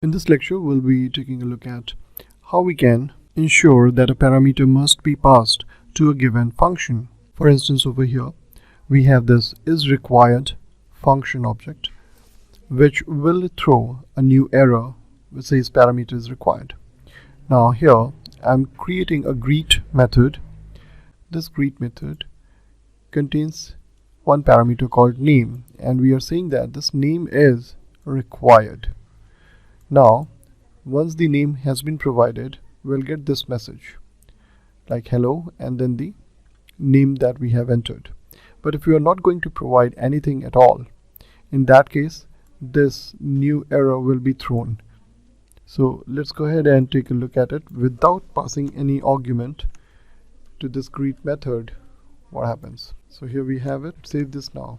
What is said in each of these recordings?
In this lecture, we'll be taking a look at how we can ensure that a parameter must be passed to a given function. For instance, over here, we have this isRequired function object, which will throw a new error which says parameter is required. Now here, I'm creating a greet method. This greet method contains one parameter called name, and we are saying that this name is required. Now, once the name has been provided, we'll get this message like hello and then the name that we have entered. But if we are not going to provide anything at all, in that case, this new error will be thrown. So let's go ahead and take a look at it without passing any argument to this greet method. What happens? So here we have it. Save this now.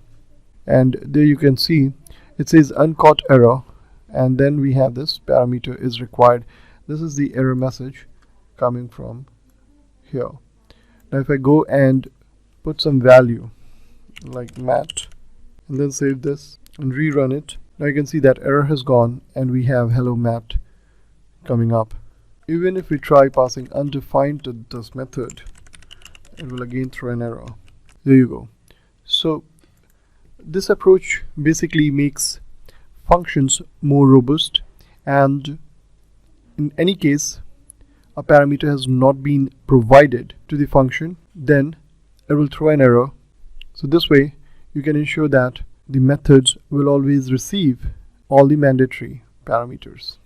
And there you can see it says uncaught error. And then we have this parameter is required. This is the error message coming from here. Now if I go and put some value like Matt and then save this and rerun it, now you can see that error has gone and we have hello Matt coming up. Even if we try passing undefined to this method, it will again throw an error. There you go. So this approach basically makes functions more robust, and in any case a parameter has not been provided to the function, then it will throw an error. So this way you can ensure that the methods will always receive all the mandatory parameters.